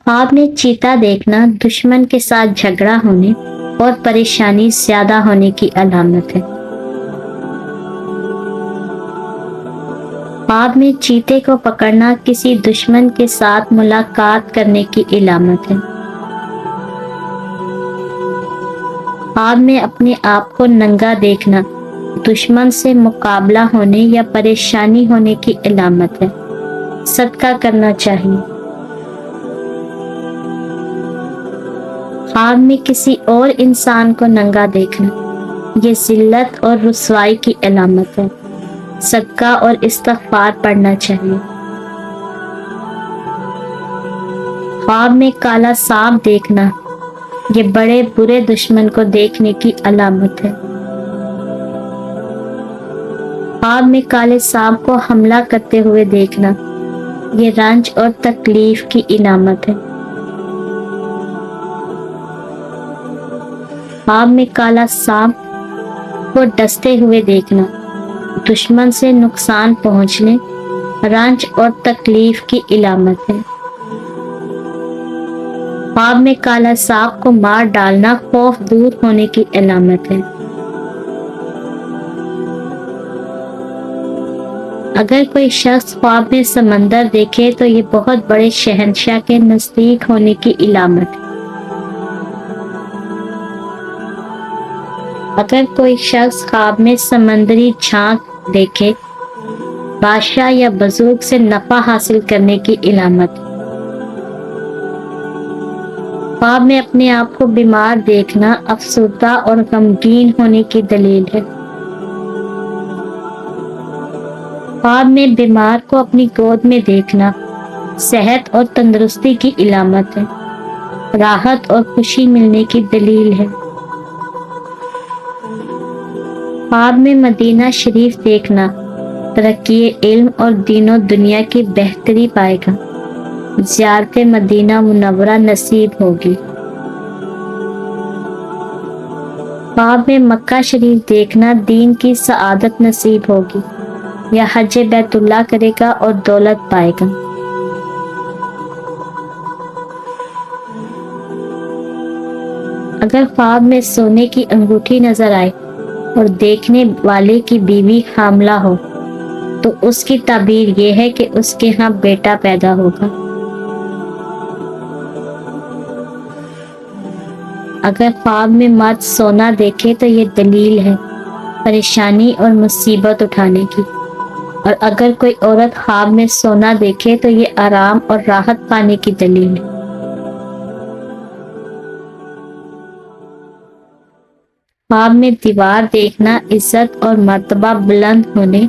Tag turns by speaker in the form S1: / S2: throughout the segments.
S1: خواب میں چیتا دیکھنا دشمن کے ساتھ جھگڑا ہونے اور پریشانی زیادہ ہونے کی علامت ہے۔ خواب میں چیتے کو پکڑنا کسی دشمن کے ساتھ ملاقات کرنے کی علامت ہے۔ خواب میں اپنے آپ کو ننگا دیکھنا دشمن سے مقابلہ ہونے یا پریشانی ہونے کی علامت ہے۔ صدقہ کرنا چاہیے۔ خواب میں کسی اور انسان کو ننگا دیکھنا یہ ذلت اور رسوائی کی علامت ہے۔ صدقہ اور استغفار پڑھنا چاہیے۔ خواب میں کالا سانپ دیکھنا یہ بڑے برے دشمن کو دیکھنے کی علامت ہے۔ خواب میں کالے سانپ کو حملہ کرتے ہوئے دیکھنا یہ رنج اور تکلیف کی علامت ہے۔ خواب میں کالا سانپ کو ڈستے ہوئے دیکھنا دشمن سے نقصان پہنچنے، رنج اور تکلیف کی علامت ہے۔ خواب میں کالا سانپ کو مار ڈالنا خوف دور ہونے کی علامت ہے۔ اگر کوئی شخص خواب میں سمندر دیکھے تو یہ بہت بڑے شہنشاہ کے نزدیک ہونے کی علامت ہے۔ اگر کوئی شخص خواب میں سمندری جھانک دیکھے بادشاہ یا بزرگ سے نفع حاصل کرنے کی علامت ہے۔ خواب میں اپنے آپ کو بیمار دیکھنا افسردہ اور غمگین ہونے کی دلیل ہے۔ خواب میں بیمار کو اپنی گود میں دیکھنا صحت اور تندرستی کی علامت ہے، راحت اور خوشی ملنے کی دلیل ہے۔ خواب میں مدینہ شریف دیکھنا ترقی علم اور دین و دنیا کی بہتری پائے گا، زیارت مدینہ منورہ نصیب ہوگی۔ خواب میں مکہ شریف دیکھنا دین کی سعادت نصیب ہوگی یا حج بیت اللہ کرے گا اور دولت پائے گا۔ اگر خواب میں سونے کی انگوٹھی نظر آئے اور دیکھنے والے کی بیوی حاملہ ہو تو اس کی تعبیر یہ ہے کہ اس کے ہاں بیٹا پیدا ہوگا۔ اگر خواب میں مرد سونا دیکھے تو یہ دلیل ہے پریشانی اور مصیبت اٹھانے کی، اور اگر کوئی عورت خواب میں سونا دیکھے تو یہ آرام اور راحت پانے کی دلیل ہے۔ خواب میں دیوار دیکھنا عزت اور مرتبہ بلند ہونے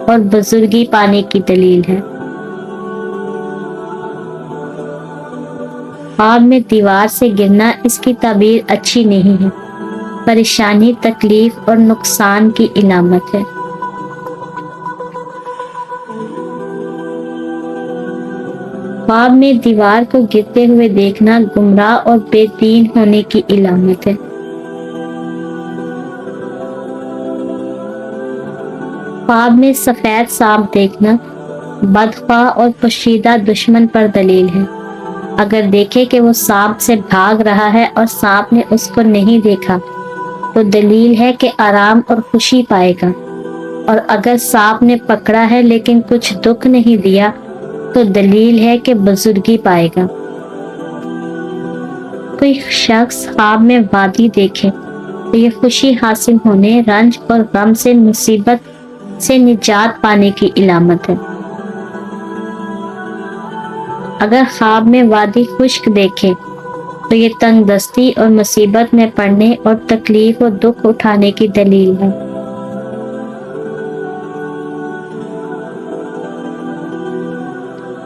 S1: اور بزرگی پانے کی دلیل ہے۔ خواب میں دیوار سے گرنا اس کی تعبیر اچھی نہیں ہے، پریشانی، تکلیف اور نقصان کی علامت ہے۔ خواب میں دیوار کو گرتے ہوئے دیکھنا گمراہ اور بے دین ہونے کی علامت ہے۔ خواب میں سفید سانپ دیکھنا بدخواہ اور پوشیدہ دشمن پر دلیل ہے۔ اگر دیکھے کہ وہ سانپ سے بھاگ رہا ہے اور سانپ نے اس کو نہیں دیکھا تو دلیل ہے کہ آرام اور خوشی پائے گا، اور اگر سانپ نے پکڑا ہے لیکن کچھ دکھ نہیں دیا تو دلیل ہے کہ بزرگی پائے گا۔ کوئی شخص خواب میں وادی دیکھے تو یہ خوشی حاصل ہونے، رنج اور غم سے، مصیبت سے نجات پانے کی علامت ہے۔ اگر خواب میں وادی خشک دیکھے تو یہ تنگ دستی اور مصیبت میں پڑنے اور تکلیف و دکھ اٹھانے کی دلیل ہے۔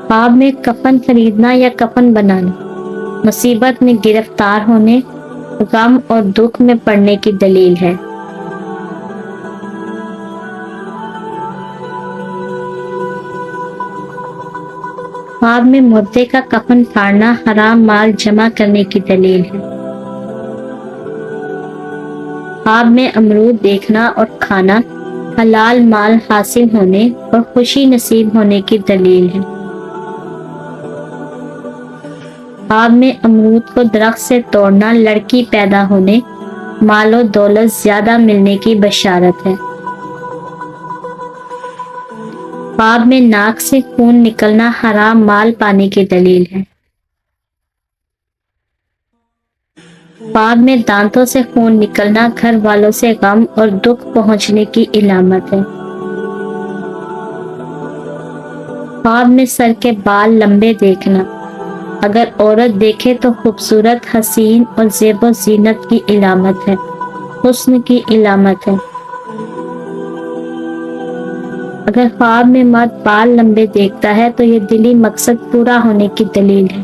S1: خواب میں کفن خریدنا یا کفن بنانا مصیبت میں گرفتار ہونے، غم اور دکھ میں پڑنے کی دلیل ہے۔ خواب میں مردے کا کفن پھاڑنا حرام مال جمع کرنے کی دلیل ہے۔ خواب میں امرود دیکھنا اور کھانا حلال مال حاصل ہونے اور خوشی نصیب ہونے کی دلیل ہے۔ خواب میں امرود کو درخت سے توڑنا لڑکی پیدا ہونے، مال و دولت زیادہ ملنے کی بشارت ہے۔ خواب میں ناک سے خون نکلنا حرام مال پانے کی دلیل ہے۔ خواب میں دانتوں سے خون نکلنا گھر والوں سے غم اور دکھ پہنچنے کی علامت ہے۔ خواب میں سر کے بال لمبے دیکھنا، اگر عورت دیکھے تو خوبصورت، حسین اور زیب و زینت کی علامت ہے، حسن کی علامت ہے۔ اگر خواب میں مرد بال لمبے دیکھتا ہے تو یہ دلی مقصد پورا ہونے کی دلیل ہے۔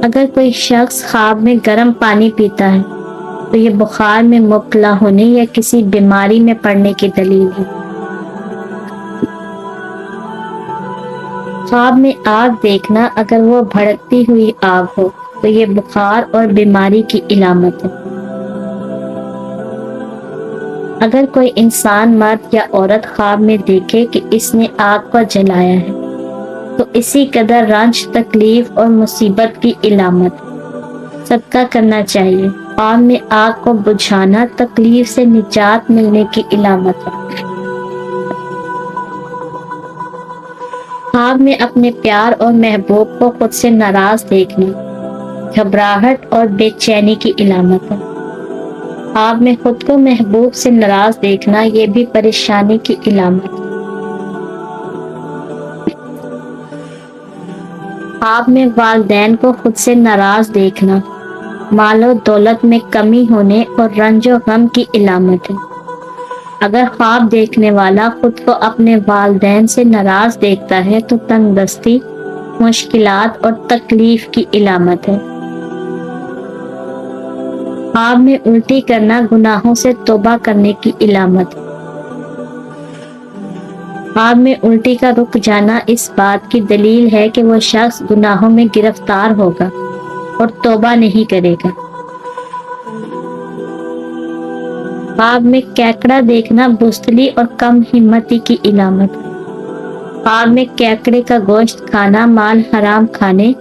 S1: اگر کوئی شخص خواب میں گرم پانی پیتا ہے تو یہ بخار میں مبتلا ہونے یا کسی بیماری میں پڑنے کی دلیل ہے۔ خواب میں آگ دیکھنا، اگر وہ بھڑکتی ہوئی آگ ہو تو یہ بخار اور بیماری کی علامت ہے۔ اگر کوئی انسان مرد یا عورت خواب میں دیکھے کہ اس نے آگ کو جلایا ہے تو اسی قدر رنج، تکلیف اور مصیبت کی علامت ہے۔ صدقہ کرنا چاہیے۔ خواب میں آگ کو بجھانا تکلیف سے نجات ملنے کی علامت ہے۔ خواب میں اپنے پیار اور محبوب کو خود سے ناراض دیکھنا گھبراہٹ اور بے چینی کی علامت ہے۔ خواب میں خود کو محبوب سے ناراض دیکھنا یہ بھی پریشانی کی علامت ہے۔ خواب میں والدین کو خود سے ناراض دیکھنا مال و دولت میں کمی ہونے اور رنج و غم کی علامت ہے۔ اگر خواب دیکھنے والا خود کو اپنے والدین سے ناراض دیکھتا ہے تو تنگ دستی، مشکلات اور تکلیف کی علامت ہے۔ خواب میں الٹی کرنا گناہوں سے توبہ کرنے کی علامت ہے۔ خواب میں الٹی کا رک جانا اس بات کی دلیل ہے کہ وہ شخص گناہوں میں گرفتار ہوگا اور توبہ نہیں کرے گا۔ خواب میں کیکڑا دیکھنا بزدلی اور کم ہمتی کی علامت ہے۔ خواب میں کیکڑے کا گوشت کھانا مال حرام کھانے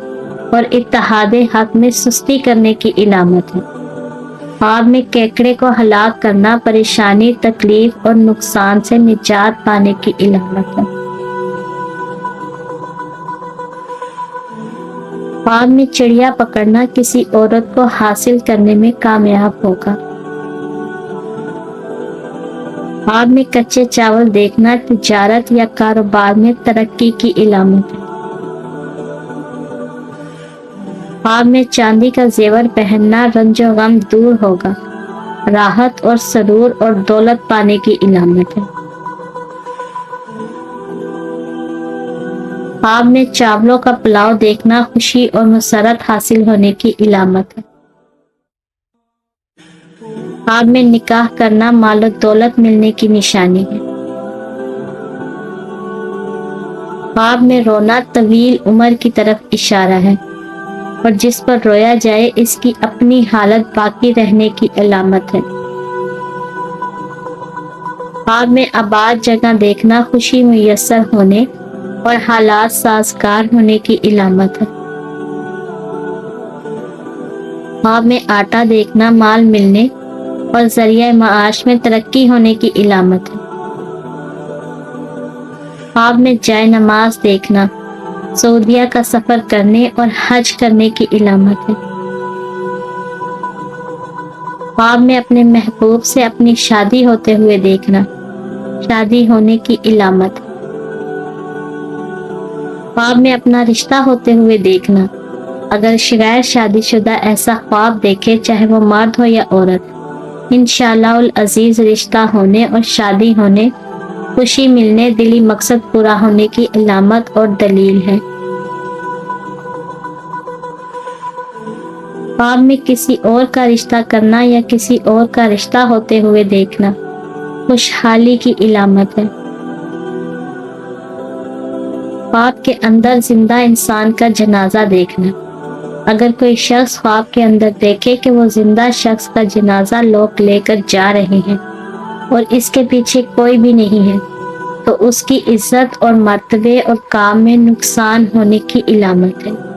S1: اور اتحاد حق میں سستی کرنے کی علامت ہے۔ خواب میں کیکڑے کو ہلاک کرنا پریشانی، تکلیف اور نقصان سے نجات پانے کی علامت ہے۔ خواب میں چڑیا پکڑنا کسی عورت کو حاصل کرنے میں کامیاب ہوگا۔ خواب میں کچے چاول دیکھنا تجارت یا کاروبار میں ترقی کی علامت ہے۔ خواب میں چاندی کا زیور پہننا رنج و غم دور ہوگا، راحت اور سرور اور دولت پانے کی علامت ہے۔ خواب میں چاولوں کا پلاؤ دیکھنا خوشی اور مسرت حاصل ہونے کی علامت ہے۔ خواب میں نکاح کرنا مال و دولت ملنے کی نشانی ہے۔ خواب میں رونا طویل عمر کی طرف اشارہ ہے اور جس پر رویا جائے اس کی اپنی حالت باقی رہنے کی علامت ہے۔ خواب میں آباد جگہ دیکھنا خوشی میسر ہونے اور حالات سازگار ہونے کی علامت ہے۔ خواب میں آٹا دیکھنا مال ملنے اور ذریعہ معاش میں ترقی ہونے کی علامت ہے۔ خواب میں جائے نماز دیکھنا سعودیہ کا سفر کرنے اور حج کرنے کی علامت ہے۔ خواب میں اپنے محبوب سے اپنی شادی ہوتے ہوئے دیکھنا شادی ہونے کی علامت ہے۔ خواب میں اپنا رشتہ ہوتے ہوئے دیکھنا، اگر غیر شادی شدہ ایسا خواب دیکھے چاہے وہ مرد ہو یا عورت، انشاءاللہ العزیز رشتہ ہونے اور شادی ہونے، خوشی ملنے، دلی مقصد پورا ہونے کی علامت اور دلیل ہے۔ خواب میں کسی اور کا رشتہ کرنا یا کسی اور کا رشتہ ہوتے ہوئے دیکھنا خوشحالی کی علامت ہے۔ خواب کے اندر زندہ انسان کا جنازہ دیکھنا، اگر کوئی شخص خواب کے اندر دیکھے کہ وہ زندہ شخص کا جنازہ لوگ لے کر جا رہے ہیں اور اس کے پیچھے کوئی بھی نہیں ہے تو اس کی عزت اور مرتبے اور کام میں نقصان ہونے کی علامت ہے۔